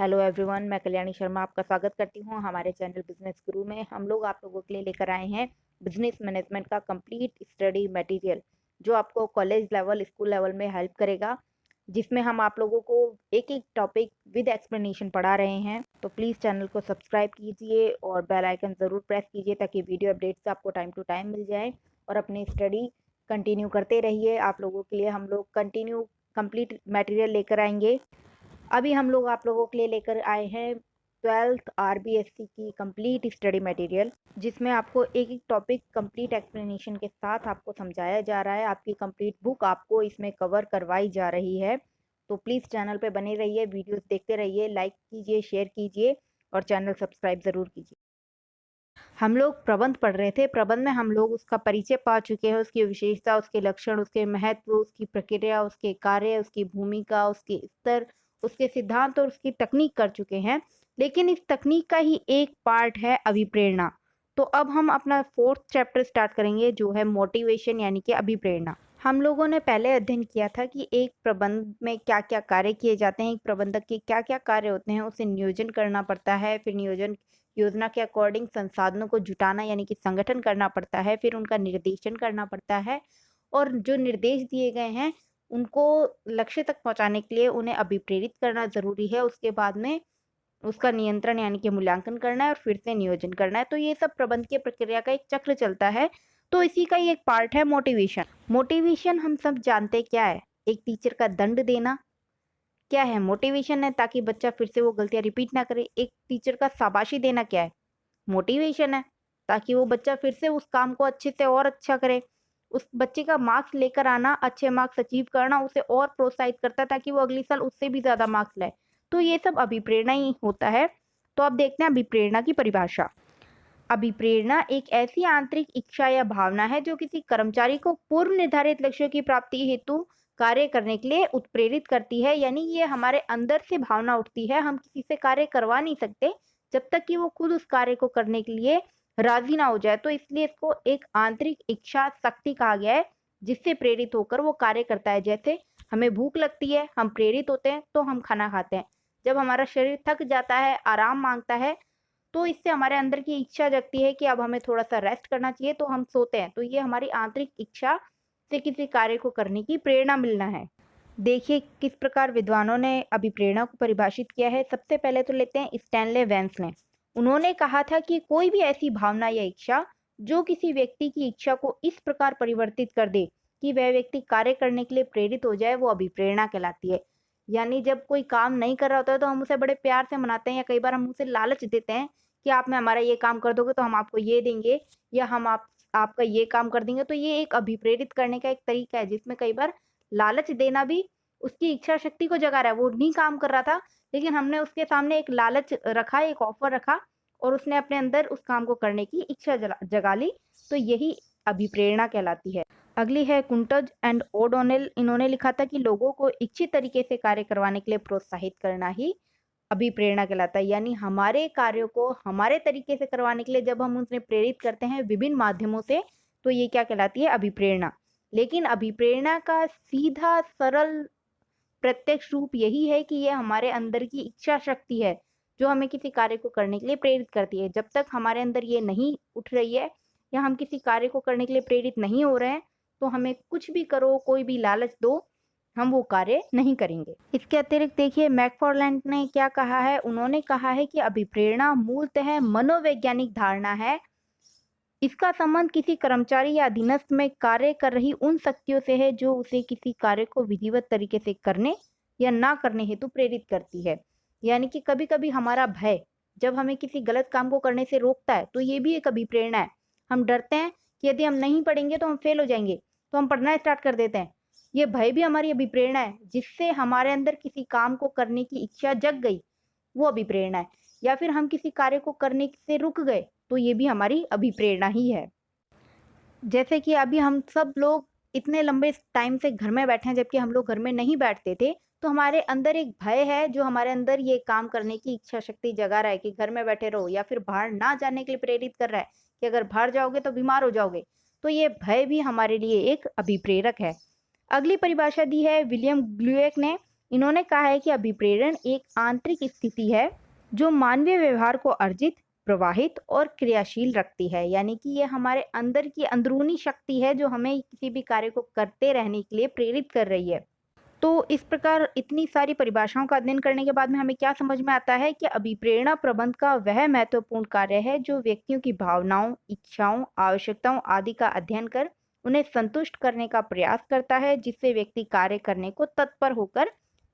Hello everyone, मैं कल्याणी शर्मा आपका स्वागत करती हूँ हमारे चैनल बिजनेस गुरु में। हम लोग आप लोगों के लिए लेकर आए हैं बिजनेस मैनेजमेंट का कंप्लीट स्टडी मटेरियल, जो आपको कॉलेज लेवल, स्कूल लेवल में हेल्प करेगा, जिसमें हम आप लोगों को एक एक टॉपिक विद एक्सप्लेनेशन पढ़ा रहे हैं। तो प्लीज़ चैनल को सब्सक्राइब कीजिए और बेल आइकन ज़रूर प्रेस कीजिए ताकि वीडियो अपडेट्स आपको टाइम टू टाइम मिल जाए और अपनी स्टडी कंटिन्यू करते रहिए। आप लोगों के लिए हम लोग कंटिन्यू कंप्लीट मटेरियल लेकर आएंगे। अभी हम लोग आप लोगों के लिए लेकर आए हैं 12th आरबीएससी की कंप्लीट स्टडी मटेरियल, जिसमें आपको एक एक टॉपिक कंप्लीट एक्सप्लेनेशन के साथ आपको समझाया जा रहा है। आपकी कंप्लीट बुक आपको इसमें कवर करवाई जा रही है। तो प्लीज़ चैनल पे बने रहिए, वीडियोस देखते रहिए, लाइक कीजिए, शेयर कीजिए और चैनल सब्सक्राइब ज़रूर कीजिए। हम लोग प्रबंध पढ़ रहे थे। प्रबंध में हम लोग उसका परिचय पा चुके हैं, उसकी विशेषता, उसके लक्षण, उसके महत्व, उसकी प्रक्रिया, उसके कार्य, उसकी भूमिका, उसके स्तर, उसके सिद्धांत और उसकी तकनीक कर चुके हैं। लेकिन इस तकनीक का ही एक पार्ट है अभिप्रेरणा। तो अब हम अपना 4th चैप्टर स्टार्ट करेंगे, जो है मोटिवेशन यानी कि अभिप्रेरणा। हम लोगों ने पहले अध्ययन किया था कि एक प्रबंध में क्या क्या कार्य किए जाते हैं, एक प्रबंधक के क्या क्या कार्य होते हैं, उसे नियोजन करना पड़ता है, फिर नियोजन योजना के अकॉर्डिंग संसाधनों को जुटाना यानी कि संगठन करना पड़ता है, फिर उनका निर्देशन करना पड़ता है और जो निर्देश दिए गए हैं उनको लक्ष्य तक पहुंचाने के लिए उन्हें अभिप्रेरित करना ज़रूरी है। उसके बाद में उसका नियंत्रण यानी कि मूल्यांकन करना है और फिर से नियोजन करना है। तो ये सब प्रबंध की प्रक्रिया का एक चक्र चलता है। तो इसी का ही एक पार्ट है मोटिवेशन। मोटिवेशन हम सब जानते क्या है, एक टीचर का दंड देना। क्या है मोटिवेशन है, ताकि बच्चा फिर से वो गलतियां रिपीट ना करे। एक टीचर का शाबाशी देना क्या है, मोटिवेशन है, ताकि वो बच्चा फिर से उस काम को अच्छे से और अच्छा करे। उस बच्चे का मार्क्स लेकर आना, अच्छे मार्क्स अचीव करना उसे और प्रोत्साहित करता है ताकि वो अगली साल उससे भी ज़्यादा मार्क्स लाए। तो ये सब अभिप्रेरणा ही होता है। तो अब देखते हैं अभिप्रेरणा की परिभाषा। अभिप्रेरणा एक ऐसी आंतरिक इच्छा या भावना है जो किसी कर्मचारी को पूर्व निर्धारित लक्ष्यों की प्राप्ति हेतु कार्य करने के लिए उत्प्रेरित करती है। यानी ये हमारे अंदर से भावना उठती है, हम किसी से कार्य करवा नहीं सकते जब तक कि वो खुद उस कार्य को करने के लिए राजी ना हो जाए। तो इसलिए इसको एक आंतरिक इच्छा शक्ति कहा गया है, जिससे प्रेरित होकर वो कार्य करता है। जैसे हमें भूख लगती है, हम प्रेरित होते हैं तो हम खाना खाते हैं। जब हमारा शरीर थक जाता है, आराम मांगता है, तो इससे हमारे अंदर की इच्छा जगती है कि अब हमें थोड़ा सा रेस्ट करना चाहिए, तो हम सोते हैं। तो ये हमारी आंतरिक इच्छा से किसी कार्य को करने की प्रेरणा मिलना है। देखिए किस प्रकार विद्वानों ने अभिप्रेरणा को परिभाषित किया है। सबसे पहले तो लेते हैं स्टैनले वेंस ने। उन्होंने कहा था कि कोई भी ऐसी भावना या इच्छा जो किसी व्यक्ति की इच्छा को इस प्रकार परिवर्तित कर दे कि वह व्यक्ति कार्य करने के लिए प्रेरित हो जाए, वो अभिप्रेरणा कहलाती है। यानी जब कोई काम नहीं कर रहा होता है तो हम उसे बड़े प्यार से मनाते हैं, या कई बार हम उसे लालच देते हैं कि आप में हमारा ये काम कर दोगे तो हम आपको ये देंगे, या हम आपका ये काम कर देंगे। तो ये एक अभिप्रेरित करने का एक तरीका है, जिसमें कई बार लालच देना भी उसकी इच्छा शक्ति को जगा रहा है। वो नहीं काम कर रहा था, लेकिन हमने उसके सामने एक लालच रखा, एक ऑफर रखा और उसने अपने अंदर उस काम को करने की इच्छा जगा ली। तो यही अभिप्रेरणा कहलाती है। अगली है कुंटज एंड ओडोनेल। इन्होंने लिखा था कि लोगों को इच्छित तरीके से कार्य करवाने के लिए प्रोत्साहित करना ही अभिप्रेरणा कहलाता है। यानी हमारे कार्यों को हमारे तरीके से करवाने के लिए जब हम उन्हें प्रेरित करते हैं विभिन्न माध्यमों से, तो ये क्या कहलाती है, अभिप्रेरणा। लेकिन अभिप्रेरणा का सीधा सरल प्रत्यक्ष रूप यही है कि ये हमारे अंदर की इच्छा शक्ति है, जो हमें किसी कार्य को करने के लिए प्रेरित करती है। जब तक हमारे अंदर ये नहीं उठ रही है या हम किसी कार्य को करने के लिए प्रेरित नहीं हो रहे हैं, तो हमें कुछ भी करो, कोई भी लालच दो, हम वो कार्य नहीं करेंगे। इसके अतिरिक्त देखिए मैकफार्लैंड ने क्या कहा है। उन्होंने कहा है कि अभिप्रेरणा मूलतः मनोवैज्ञानिक धारणा है। इसका संबंध किसी कर्मचारी या अधीनस्थ में कार्य कर रही उन शक्तियों से है जो उसे किसी कार्य को विधिवत तरीके से करने या ना करने हेतु प्रेरित करती है। यानी कि कभी कभी हमारा भय जब हमें किसी गलत काम को करने से रोकता है, तो ये भी एक अभिप्रेरणा है। हम डरते हैं कि यदि हम नहीं पढ़ेंगे तो हम फेल हो जाएंगे, तो हम पढ़ना स्टार्ट कर देते हैं। ये भय भी हमारी अभिप्रेरणा है, जिससे हमारे अंदर किसी काम को करने की इच्छा जग गई, वो अभिप्रेरणा है। या फिर हम किसी कार्य को करने से रुक गए, तो ये भी हमारी अभिप्रेरणा ही है। जैसे कि अभी हम सब लोग इतने लंबे टाइम से घर में बैठे हैं, जबकि हम लोग घर में नहीं बैठते थे, तो हमारे अंदर एक भय है जो हमारे अंदर ये काम करने की इच्छा शक्ति जगा रहा है कि घर में बैठे रहो, या फिर बाहर ना जाने के लिए प्रेरित कर रहा है कि अगर बाहर जाओगे तो बीमार हो जाओगे। तो ये भय भी हमारे लिए एक अभिप्रेरक है। अगली परिभाषा दी है विलियम ग्लुएक ने। इन्होंने कहा है कि अभिप्रेरण एक आंतरिक स्थिति है जो मानवीय व्यवहार को अर्जित, प्रवाहित और क्रियाशील रखती है। यानी कि ये हमारे अंदर की अंदरूनी शक्ति है जो हमें किसी भी कार्य को करते रहने के लिए प्रेरित कर रही है। तो इस प्रकार इतनी सारी परिभाषाओं का अध्ययन करने के बाद में हमें क्या समझ में आता है कि अभिप्रेरणा प्रबंध का वह महत्वपूर्ण कार्य है जो व्यक्तियों की भावनाओं, इच्छाओं, आवश्यकताओं आदि का अध्ययन कर उन्हें संतुष्ट करने का प्रयास करता है, जिससे व्यक्ति कार्य करने को तत्पर होकर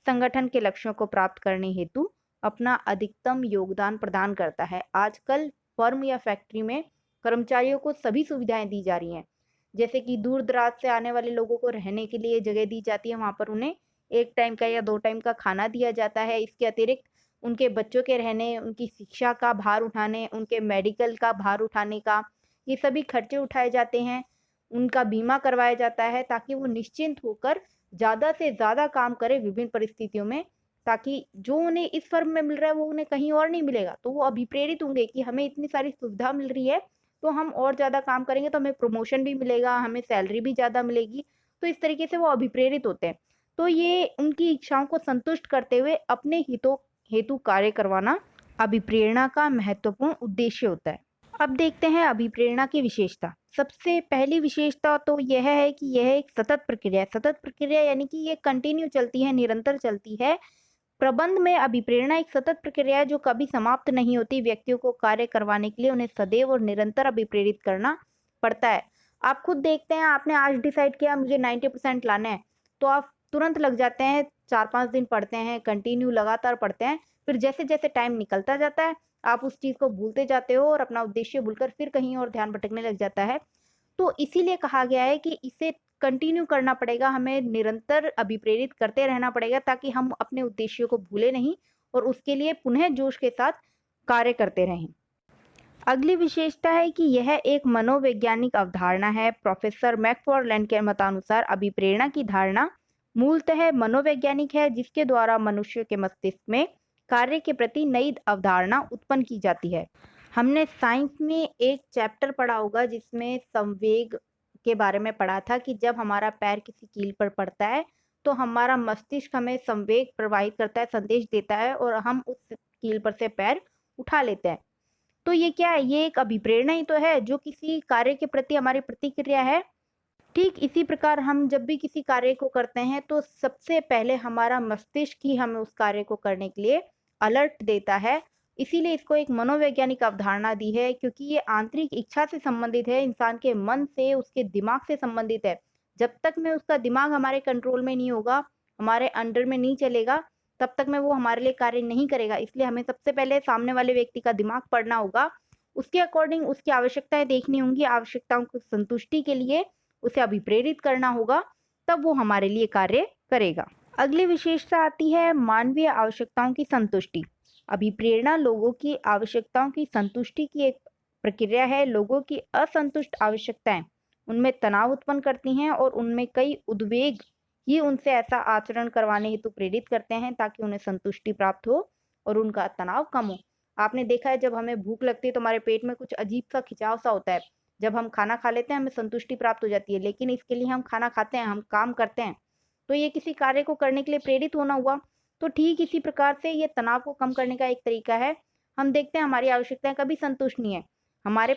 संगठन के लक्ष्यों को प्राप्त करने हेतु अपना अधिकतम योगदान प्रदान करता है। आजकल फर्म या फैक्ट्री में कर्मचारियों को सभी सुविधाएं दी जा रही हैं, जैसे कि दूर दराज से आने वाले लोगों को रहने के लिए जगह दी जाती है, वहाँ पर उन्हें 1 टाइम का या 2 टाइम का खाना दिया जाता है। इसके अतिरिक्त उनके बच्चों के रहने, उनकी शिक्षा का भार उठाने, उनके मेडिकल का भार उठाने का, ये सभी खर्चे उठाए जाते हैं। उनका बीमा करवाया जाता है ताकि वो निश्चिंत होकर ज़्यादा से ज़्यादा काम करें विभिन्न परिस्थितियों में, ताकि जो उन्हें इस फर्म में मिल रहा है वो उन्हें कहीं और नहीं मिलेगा। तो वो अभिप्रेरित होंगे कि हमें इतनी सारी सुविधा मिल रही है, तो हम और ज़्यादा काम करेंगे तो हमें प्रमोशन भी मिलेगा, हमें सैलरी भी ज़्यादा मिलेगी। तो इस तरीके से वो अभिप्रेरित होते हैं। तो ये उनकी इच्छाओं को संतुष्ट करते हुए अपने हितों हेतु कार्य करवाना अभिप्रेरणा का महत्वपूर्ण उद्देश्य होता है। अब देखते हैं अभिप्रेरणा की विशेषता। सबसे पहली विशेषता तो यह है कि यह एक सतत प्रक्रिया है। सतत प्रक्रिया यानी कि ये कंटिन्यू चलती है, निरंतर चलती है। प्रबंध में अभिप्रेरणा एक सतत प्रक्रिया है जो कभी समाप्त नहीं होती। व्यक्तियों को कार्य करवाने के लिए उन्हें सदैव और निरंतर अभिप्रेरित करना पड़ता है। आप खुद देखते हैं, आपने आज डिसाइड किया मुझे 90% लाना है, तो आप तुरंत लग जाते हैं, 4-5 दिन पढ़ते हैं, कंटिन्यू लगातार पढ़ते हैं। फिर जैसे जैसे टाइम निकलता जाता है आप उस चीज़ को भूलते जाते हो और अपना उद्देश्य भूलकर फिर कहीं और ध्यान भटकने लग जाता है। तो इसीलिए कहा गया है कि इसे कंटिन्यू करना पड़ेगा, हमें निरंतर अभिप्रेरित करते रहना पड़ेगा ताकि हम अपने उद्देश्यों को भूले नहीं और उसके लिए पुनः जोश के साथ कार्य करते रहें। अगली विशेषता है कि यह एक मनोवैज्ञानिक अवधारणा है। प्रोफेसर मैकफॉर्लैंड के मतानुसार अभिप्रेरणा की धारणा मूलतः मनोवैज्ञानिक है, जिसके द्वारा मनुष्य के मस्तिष्क में कार्य के प्रति नई अवधारणा उत्पन्न की जाती है। हमने साइंस में एक चैप्टर पढ़ा होगा जिसमें संवेग के बारे में पढ़ा था कि जब हमारा पैर किसी कील पर पड़ता है तो हमारा मस्तिष्क हमें संवेग प्रवाहित करता है, संदेश देता है और हम उस कील पर से पैर उठा लेते हैं। तो ये क्या है? ये एक अभिप्रेरणा ही तो है जो किसी कार्य के प्रति हमारी प्रतिक्रिया है। ठीक इसी प्रकार हम जब भी किसी कार्य को करते हैं तो सबसे पहले हमारा मस्तिष्क ही हमें उस कार्य को करने के लिए अलर्ट देता है। इसीलिए इसको एक मनोवैज्ञानिक अवधारणा दी है, क्योंकि ये आंतरिक इच्छा से संबंधित है, इंसान के मन से, उसके दिमाग से संबंधित है। जब तक में उसका दिमाग हमारे कंट्रोल में नहीं होगा, हमारे अंडर में नहीं चलेगा, तब तक में वो हमारे लिए कार्य नहीं करेगा। इसलिए हमें सबसे पहले सामने वाले व्यक्ति का दिमाग पढ़ना होगा, उसके अकॉर्डिंग उसकी आवश्यकताएं देखनी होंगी, आवश्यकताओं की संतुष्टि के लिए उसे अभिप्रेरित करना होगा, तब वो हमारे लिए कार्य करेगा। अगली विशेषता आती है मानवीय आवश्यकताओं की संतुष्टि। अभिप्रेरणा लोगों की आवश्यकताओं की संतुष्टि की एक प्रक्रिया है। लोगों की असंतुष्ट आवश्यकताएं उनमें तनाव उत्पन्न करती हैं और उनमें कई उद्वेग ही उनसे ऐसा आचरण करवाने हेतु प्रेरित करते हैं ताकि उन्हें संतुष्टि प्राप्त हो और उनका तनाव कम हो। आपने देखा है, जब हमें भूख लगती है तो हमारे पेट में कुछ अजीब सा खिंचाव सा होता है। जब हम खाना खा लेते हैं हमें संतुष्टि प्राप्त हो जाती है, लेकिन इसके लिए हम खाना खाते हैं, हम काम करते हैं, तो ये किसी कार्य को करने के लिए प्रेरित होना हुआ। तो ठीक इसी प्रकार से ये तनाव को कम करने का एक तरीका है। हम देखते हैं हमारी आवश्यकताएं कभी संतुष्ट नहीं है। हमारे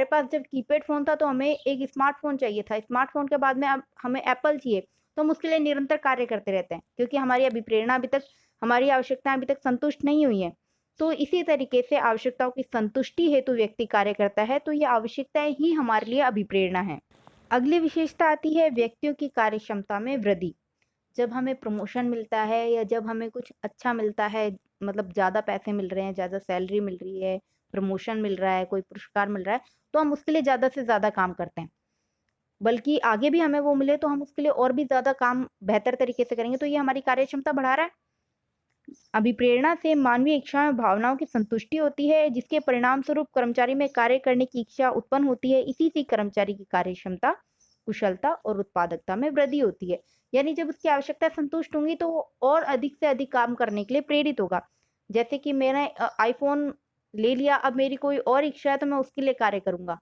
पास जब कीपैड फ़ोन था तो हमें एक स्मार्टफ़ोन चाहिए था। स्मार्टफ़ोन के बाद में अब हमें एप्पल चाहिए, तो हम उसके लिए निरंतर कार्य करते रहते हैं, क्योंकि हमारी अभिप्रेरणा अभी तक, हमारी आवश्यकताएं अभी तक संतुष्ट नहीं हुई हैं। तो इसी तरीके से आवश्यकताओं की संतुष्टि हेतु व्यक्ति कार्य करता है, तो ये आवश्यकताएं ही हमारे लिए अभिप्रेरणा है। अगली विशेषता आती है व्यक्तियों की कार्यक्षमता में वृद्धि। जब हमें प्रमोशन मिलता है या जब हमें कुछ अच्छा मिलता है, मतलब ज़्यादा पैसे मिल रहे हैं, ज़्यादा सैलरी मिल रही है, प्रमोशन मिल रहा है, कोई पुरस्कार मिल रहा है, तो हम उसके लिए ज़्यादा से ज़्यादा काम करते हैं। बल्कि आगे भी हमें वो मिले तो हम उसके लिए और भी ज़्यादा काम बेहतर तरीके से करेंगे, तो ये हमारी कार्यक्षमता बढ़ा रहा है। अभिप्रेरणा से मानवीय इच्छाओं और भावनाओं की संतुष्टि होती है, जिसके परिणाम स्वरूप कर्मचारी में कार्य करने की इच्छा उत्पन्न होती है। इसी से कर्मचारी की कार्यक्षमता, कुशलता और उत्पादकता में वृद्धि होती है। यानी जब उसकी आवश्यकता संतुष्ट होंगी तो वो और अधिक से अधिक काम करने के लिए प्रेरित होगा। जैसे कि मैंने आईफोन ले लिया, अब मेरी कोई और इच्छा है तो मैं उसके लिए कार्य करूंगा।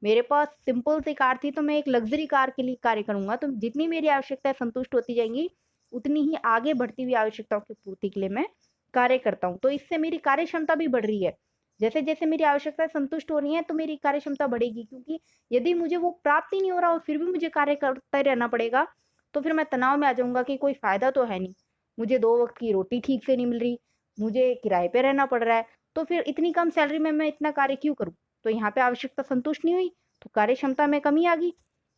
मेरे पास सिंपल सी कार थी तो मैं एक लग्जरी कार के लिए कार्य करूंगा। तो जितनी मेरी आवश्यकताएं संतुष्ट होती जाएंगी, उतनी ही आगे बढ़ती हुई आवश्यकताओं की पूर्ति के लिए मैं कार्य करता हूँ। तो इससे मेरी कार्य क्षमता भी बढ़ रही है। जैसे-जैसे मेरी आवश्यकताएँ संतुष्ट हो रही हैं, तो मेरी कार्य क्षमता बढ़ेगी, क्योंकि यदि मुझे वो प्राप्त ही नहीं हो रहा और फिर भी मुझे कार्य करते रहना पड़ेगा, तो फिर मैं तनाव में आ जाऊँगा कि कोई फ़ायदा तो है नहीं। मुझे 2 वक़्त की रोटी ठीक से नहीं मिल रही, मुझे किराए पे रहना पड़ रहा है, तो फिर इतनी कम सैलरी में मैं इतना कार्य क्यों करूँ? तो यहाँ पे आवश्यकता संतुष्ट नहीं हुई, तो कार्य क्षमता में कमी आ गई।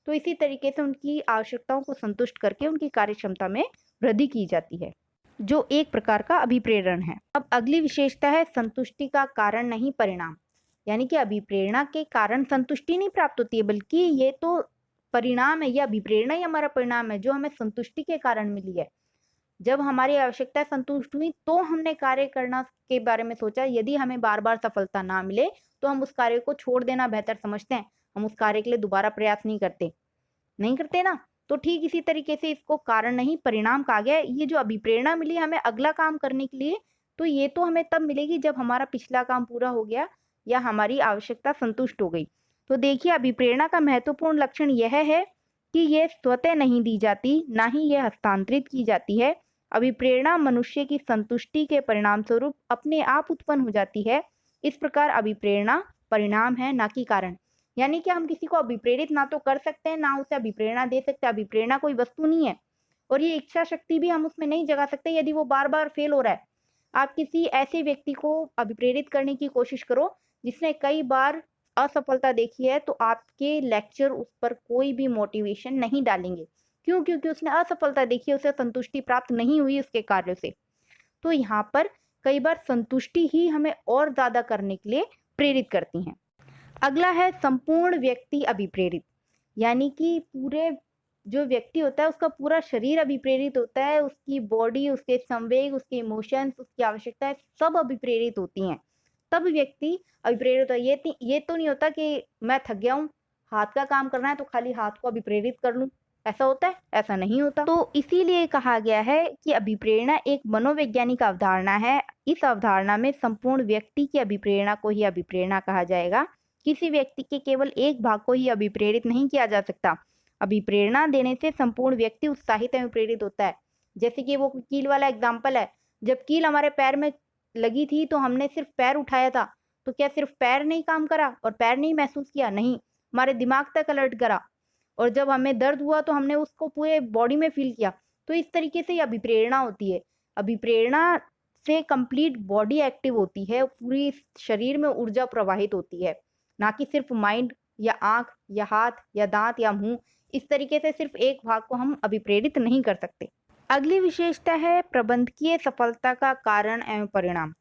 तो इसी तरीके से उनकी आवश्यकताओं को संतुष्ट करके उनकी कार्य क्षमता में वृद्धि की जाती है, जो एक प्रकार का अभिप्रेरण है। अब अगली विशेषता है संतुष्टि का कारण नहीं परिणाम। यानी कि अभिप्रेरणा के कारण संतुष्टि नहीं प्राप्त होती है, बल्कि ये तो परिणाम है, ये अभिप्रेरणा ही हमारा परिणाम है जो हमें संतुष्टि के कारण मिली है। जब हमारी आवश्यकताएं संतुष्ट हुई तो हमने कार्य करना के बारे में सोचा। यदि हमें बार बार सफलता ना मिले तो हम उस कार्य को छोड़ देना बेहतर समझते हैं। हम उस कार्य के लिए दोबारा प्रयास नहीं करते ना। तो ठीक इसी तरीके से इसको कारण नहीं परिणाम कहा गया है। ये जो अभिप्रेरणा मिली हमें अगला काम करने के लिए, तो ये तो हमें तब मिलेगी जब हमारा पिछला काम पूरा हो गया या हमारी आवश्यकता संतुष्ट हो गई। तो देखिए, अभिप्रेरणा का महत्वपूर्ण लक्षण यह है कि ये स्वतः नहीं दी जाती, ना ही ये हस्तांतरित की जाती है। अभिप्रेरणा मनुष्य की संतुष्टि के परिणाम स्वरूप अपने आप उत्पन्न हो जाती है। इस प्रकार अभिप्रेरणा परिणाम है, ना कि कारण। यानी कि हम किसी को अभिप्रेरित ना तो कर सकते हैं, ना उसे अभिप्रेरणा दे सकते हैं। अभिप्रेरणा कोई वस्तु नहीं है और ये इच्छा शक्ति भी हम उसमें नहीं जगा सकते यदि वो बार बार फेल हो रहा है। आप किसी ऐसे व्यक्ति को अभिप्रेरित करने की कोशिश करो जिसने कई बार असफलता देखी है, तो आपके लेक्चर उस पर कोई भी मोटिवेशन नहीं डालेंगे। क्यों? क्योंकि उसने असफलता देखी है, उसे संतुष्टि प्राप्त नहीं हुई उसके कार्यों से। तो यहाँ पर कई बार संतुष्टि ही हमें और ज्यादा करने के लिए प्रेरित करती हैं। अगला है संपूर्ण व्यक्ति अभिप्रेरित। यानी कि पूरे जो व्यक्ति होता है उसका पूरा शरीर अभिप्रेरित होता है, उसकी बॉडी, उसके संवेग, उसके इमोशंस, उसकी आवश्यकताएं सब अभिप्रेरित होती हैं। तब व्यक्ति अभिप्रेरित होता है। ये तो नहीं होता कि मैं थक गया हूँ, हाथ का काम करना है तो खाली हाथ को अभिप्रेरित कर लूँ। ऐसा होता है? ऐसा नहीं होता। तो इसीलिए कहा गया है कि अभिप्रेरणा एक मनोवैज्ञानिक अवधारणा है। इस अवधारणा में संपूर्ण व्यक्ति की अभिप्रेरणा को ही अभिप्रेरणा कहा जाएगा। किसी व्यक्ति के केवल एक भाग को ही अभिप्रेरित नहीं किया जा सकता। अभिप्रेरणा देने से संपूर्ण व्यक्ति उत्साहित एवं प्रेरित होता है। जैसे कि वो कील वाला एग्जाम्पल है, जब कील हमारे पैर में लगी थी तो हमने सिर्फ पैर उठाया था, तो क्या सिर्फ पैर नहीं काम करा और पैर नहीं महसूस किया? नहीं, हमारे दिमाग तक अलर्ट करा। और जब हमें दर्द हुआ तो हमने उसको पूरे बॉडी में फील किया। तो इस तरीके से ये अभिप्रेरणा होती है। अभिप्रेरणा से कंप्लीट बॉडी एक्टिव होती है, पूरी शरीर में ऊर्जा प्रवाहित होती है, ना कि सिर्फ माइंड या आंख या हाथ या दांत या मुंह। इस तरीके से सिर्फ एक भाग को हम अभिप्रेरित नहीं कर सकते। अगली विशेषता है प्रबंधकीय सफलता का कारण एवं परिणाम।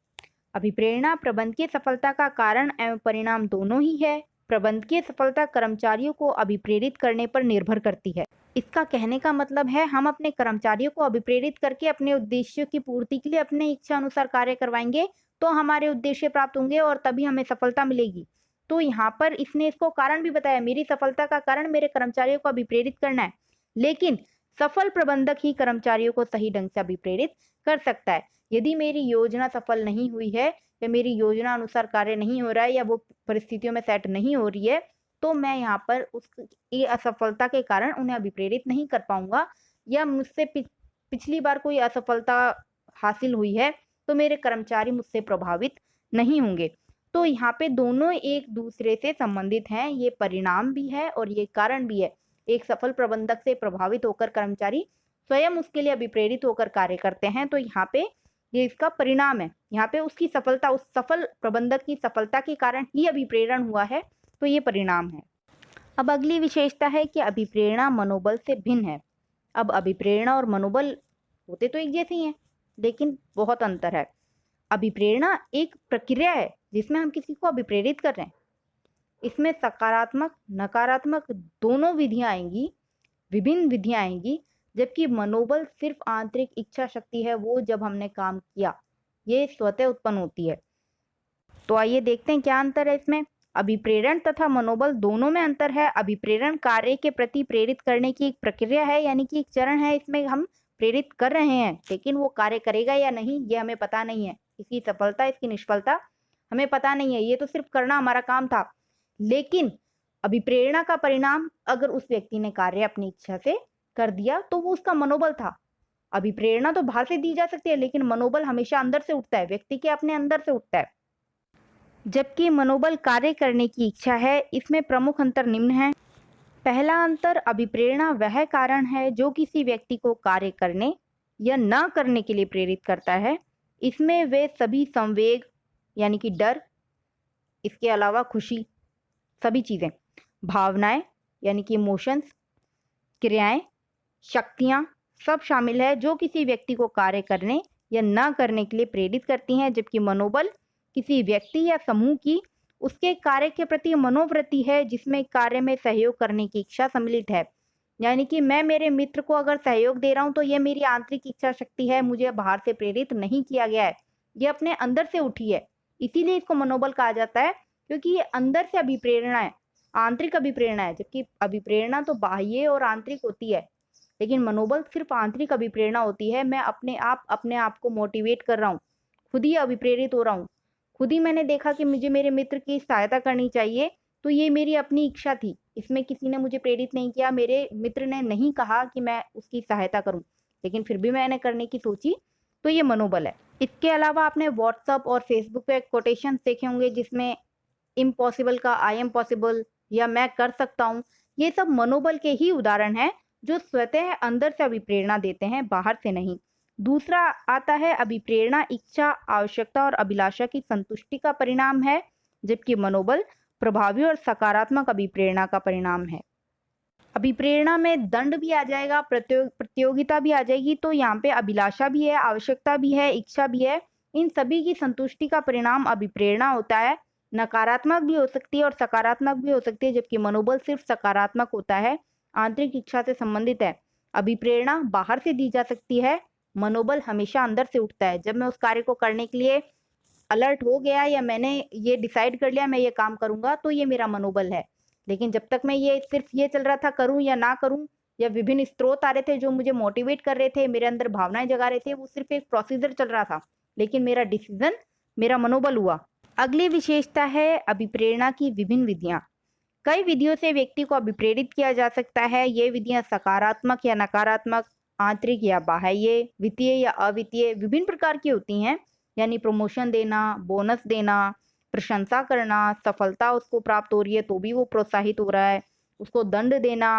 अभिप्रेरणा प्रबंधकीय सफलता का कारण एवं परिणाम दोनों ही है। प्रबंधकीय सफलता कर्मचारियों को अभिप्रेरित करने पर निर्भर करती है। इसका कहने का मतलब है हम अपने कर्मचारियों को अभिप्रेरित करके अपने उद्देश्यों की पूर्ति के लिए अपने इच्छा अनुसार कार्य करवाएंगे तो हमारे उद्देश्य प्राप्त होंगे और तभी हमें सफलता मिलेगी। तो यहाँ पर इसने इसको कारण भी बताया, मेरी सफलता का कारण मेरे कर्मचारियों को अभिप्रेरित करना है। लेकिन सफल प्रबंधक ही कर्मचारियों को सही ढंग से अभिप्रेरित कर सकता है। यदि मेरी योजना सफल नहीं हुई है या मेरी योजना अनुसार कार्य नहीं हो रहा है या वो परिस्थितियों में सेट नहीं हो रही है, तो मैं यहाँ पर उस ये असफलता के कारण उन्हें अभिप्रेरित नहीं कर पाऊंगा। या मुझसे पिछली बार कोई असफलता हासिल हुई है तो मेरे कर्मचारी मुझसे प्रभावित नहीं होंगे। तो यहाँ पे दोनों एक दूसरे से संबंधित हैं, ये परिणाम भी है और ये कारण भी है। एक सफल प्रबंधक से प्रभावित होकर कर्मचारी स्वयं उसके लिए अभिप्रेरित होकर कार्य करते हैं, तो यहाँ पे ये इसका परिणाम है। यहाँ पे उसकी सफलता, उस सफल प्रबंधक की सफलता के कारण ही अभिप्रेरण हुआ है, तो ये परिणाम है। अब अगली विशेषता है कि अभिप्रेरणा मनोबल से भिन्न है। अब अभिप्रेरणा और मनोबल होते तो एक जैसे ही हैं, लेकिन बहुत अंतर है। अभिप्रेरणा एक प्रक्रिया है जिसमें हम किसी को अभिप्रेरित कर रहे हैं। इसमें सकारात्मक नकारात्मक दोनों विधियां आएंगी, विभिन्न विधियां आएंगी। जबकि मनोबल सिर्फ आंतरिक इच्छा शक्ति है, वो जब हमने काम किया ये स्वतः उत्पन्न होती है। तो आइए देखते हैं क्या अंतर है इसमें। अभिप्रेरण तथा मनोबल दोनों में अंतर है। अभिप्रेरण कार्य के प्रति प्रेरित करने की एक प्रक्रिया है, यानी कि एक चरण है। इसमें हम प्रेरित कर रहे हैं, लेकिन वो कार्य करेगा या नहीं ये हमें पता नहीं है। इसकी सफलता इसकी निष्फलता हमें पता नहीं है, ये तो सिर्फ करना हमारा काम था। लेकिन अभिप्रेरणा का परिणाम, अगर उस व्यक्ति ने कार्य अपनी इच्छा से कर दिया तो वो उसका मनोबल था। अभिप्रेरणा तो बाहर से दी जा सकती है, लेकिन मनोबल हमेशा अंदर से उठता है, व्यक्ति के अपने अंदर से उठता है। जबकि मनोबल कार्य करने की इच्छा है, इसमें प्रमुख अंतर निम्न है। पहला अंतर, अभिप्रेरणा वह कारण है जो किसी व्यक्ति को कार्य करने या न करने के लिए प्रेरित करता है। इसमें वे सभी संवेग यानी कि डर, इसके अलावा खुशी, सभी चीज़ें, भावनाएं यानी कि इमोशंस, क्रियाएं, शक्तियां सब शामिल है जो किसी व्यक्ति को कार्य करने या न करने के लिए प्रेरित करती हैं। जबकि मनोबल किसी व्यक्ति या समूह की उसके कार्य के प्रति मनोवृत्ति है जिसमें कार्य में सहयोग करने की इच्छा सम्मिलित है। यानी कि मैं मेरे मित्र को अगर सहयोग दे रहा हूं तो यह मेरी आंतरिक इच्छा शक्ति है, मुझे बाहर से प्रेरित नहीं किया गया है, ये अपने अंदर से उठी है। इसीलिए इसको मनोबल कहा जाता है, क्योंकि ये अंदर से अभिप्रेरणा है, आंतरिक अभिप्रेरणा है। जबकि अभिप्रेरणा तो बाह्य और आंतरिक होती है, लेकिन मनोबल सिर्फ आंतरिक अभिप्रेरणा होती है। मैं अपने आप को मोटिवेट कर रहा हूँ, खुद ही अभिप्रेरित हो रहा हूँ, खुद ही मैंने देखा कि मुझे मेरे मित्र की सहायता करनी चाहिए, तो ये मेरी अपनी इच्छा थी, इसमें किसी ने मुझे प्रेरित नहीं किया, मेरे मित्र ने नहीं कहा कि मैं उसकी सहायता करूं, लेकिन फिर भी मैंने करने की सोची, तो ये मनोबल है। इसके अलावा आपने व्हाट्सएप और फेसबुक पे कोटेशन देखे होंगे जिसमें इम्पॉसिबल का आई एम पॉसिबल या मैं कर सकता हूँ, ये सब मनोबल के ही उदाहरण हैं जो स्वतः अंदर से अभिप्रेरणा देते हैं, बाहर से नहीं। दूसरा आता है अभिप्रेरणा इच्छा, आवश्यकता और अभिलाषा की संतुष्टि का परिणाम है, जबकि मनोबल प्रभावी और सकारात्मक अभिप्रेरणा का परिणाम है। अभिप्रेरणा में दंड भी आ जाएगा, प्रतियोगिता भी आ जाएगी, तो यहाँ पे अभिलाषा भी है, आवश्यकता भी है, इच्छा भी है, इन सभी की संतुष्टि का परिणाम अभिप्रेरणा होता है। नकारात्मक भी हो सकती है और सकारात्मक भी हो सकती है, जबकि मनोबल सिर्फ सकारात्मक होता है, आंतरिक इच्छा से संबंधित है। अभिप्रेरणा बाहर से दी जा सकती है, मनोबल हमेशा अंदर से उठता है। जब मैं उस कार्य को करने के लिए अलर्ट हो गया या मैंने ये डिसाइड कर लिया मैं ये काम करूंगा, तो ये मेरा मनोबल है। लेकिन जब तक मैं ये सिर्फ ये चल रहा था करूं या ना करूं, या विभिन्न स्रोत आ रहे थे जो मुझे मोटिवेट कर रहे थे, मेरे अंदर भावनाएं जगा रहे थे, वो सिर्फ एक प्रोसीजर चल रहा था, लेकिन मेरा डिसीजन मेरा मनोबल हुआ। अगली विशेषता है अभिप्रेरणा की विभिन्न विधियां। कई विधियों से व्यक्ति को अभिप्रेरित किया जा सकता है। ये विधियां सकारात्मक या नकारात्मक, आंतरिक या बाह्य, वित्तीय या अवित्तीय विभिन्न प्रकार की होती हैं। यानी प्रमोशन देना, बोनस देना, प्रशंसा करना, सफलता उसको प्राप्त हो रही है तो भी वो प्रोत्साहित हो रहा है, उसको दंड देना,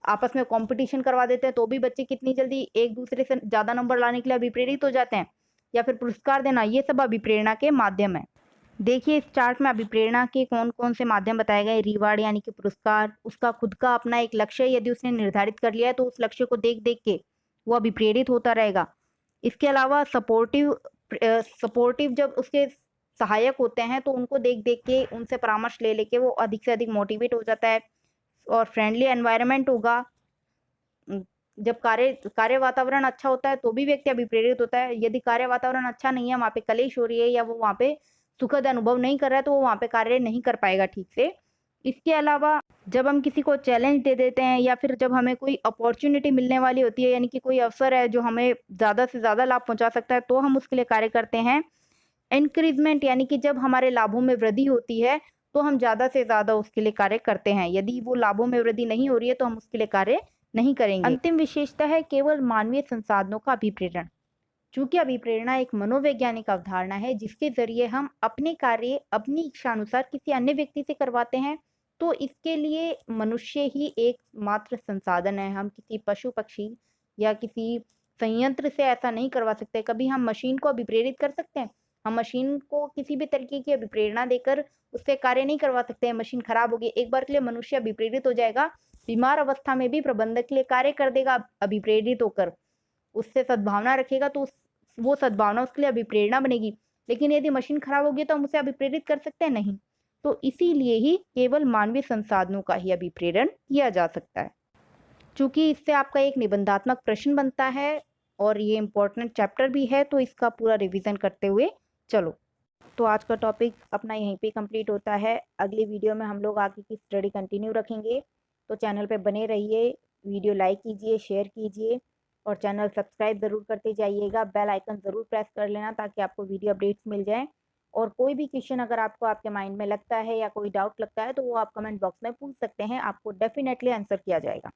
आपस में कंपटीशन करवा देते हैं तो भी बच्चे कितनी जल्दी एक दूसरे से ज़्यादा नंबर लाने के लिए अभिप्रेरित हो जाते हैं, या फिर पुरस्कार देना, ये सब अभिप्रेरणा के माध्यम है। देखिए इस चार्ट में अभिप्रेरणा के कौन कौन से माध्यम बताए गए। रिवार्ड यानी कि पुरस्कार, उसका खुद का अपना एक लक्ष्य यदि उसने निर्धारित कर लिया है तो उस लक्ष्य को देख देख के वो अभिप्रेरित होता रहेगा। इसके अलावा सपोर्टिव जब उसके सहायक होते हैं तो उनको देख देख के, उनसे परामर्श ले लेके वो अधिक से अधिक मोटिवेट हो जाता है। और फ्रेंडली एनवायरनमेंट होगा, जब कार्य वातावरण अच्छा होता है तो भी व्यक्ति अभिप्रेरित होता है। यदि कार्य वातावरण अच्छा नहीं है, वहाँ पे कलेश हो रही है या वो वहाँ पे सुखद अनुभव नहीं कर रहा है, तो वो वहाँ पे कार्य नहीं कर पाएगा ठीक से। इसके अलावा जब हम किसी को चैलेंज दे देते हैं या फिर जब हमें कोई अपॉर्चुनिटी मिलने वाली होती है, यानी कि कोई अवसर है जो हमें ज़्यादा से ज़्यादा लाभ पहुंचा सकता है, तो हम उसके लिए कार्य करते हैं। इंक्रीजमेंट यानी कि जब हमारे लाभों में वृद्धि होती है तो हम ज़्यादा से ज़्यादा उसके लिए कार्य करते हैं। यदि वो लाभों में वृद्धि नहीं हो रही है तो हम उसके लिए कार्य नहीं करेंगे। अंतिम विशेषता है केवल मानवीय संसाधनों का अभिप्रेरण। चूंकि अभिप्रेरणा एक मनोवैज्ञानिक अवधारणा है जिसके जरिए हम अपने कार्य अपनी इच्छा अनुसार किसी अन्य व्यक्ति से करवाते हैं, तो इसके लिए मनुष्य ही एक मात्र संसाधन है। हम किसी पशु पक्षी या किसी संयंत्र से ऐसा नहीं करवा सकते। कभी हम मशीन को अभिप्रेरित कर सकते हैं? हम मशीन को किसी भी तरीके की अभिप्रेरणा देकर उससे कार्य नहीं करवा सकते हैं। मशीन खराब होगी, एक बार के लिए मनुष्य अभिप्रेरित हो जाएगा, बीमार अवस्था में भी प्रबंधक के लिए कार्य कर देगा अभिप्रेरित होकर, उससे सद्भावना रखेगा तो वो सद्भावना उसके लिए अभिप्रेरणा बनेगी। लेकिन यदि मशीन खराब होगी तो हम उसे अभिप्रेरित कर सकते हैं? नहीं। तो इसीलिए ही केवल मानवीय संसाधनों का ही अभिप्रेरण किया जा सकता है। चूंकि इससे आपका एक निबंधात्मक प्रश्न बनता है और ये इम्पोर्टेंट चैप्टर भी है, तो इसका पूरा रिवीजन करते हुए चलो। तो आज का टॉपिक अपना यहीं पे कंप्लीट होता है। अगली वीडियो में हम लोग आगे की स्टडी कंटिन्यू रखेंगे, तो चैनल पे बने रहिए, वीडियो लाइक कीजिए, शेयर कीजिए और चैनल सब्सक्राइब ज़रूर करते जाइएगा। बेल आइकन ज़रूर प्रेस कर लेना ताकि आपको वीडियो अपडेट्स मिल जाएँ। और कोई भी क्वेश्चन अगर आपको आपके माइंड में लगता है या कोई डाउट लगता है तो वो आप कमेंट बॉक्स में पूछ सकते हैं, आपको डेफिनेटली आंसर किया जाएगा।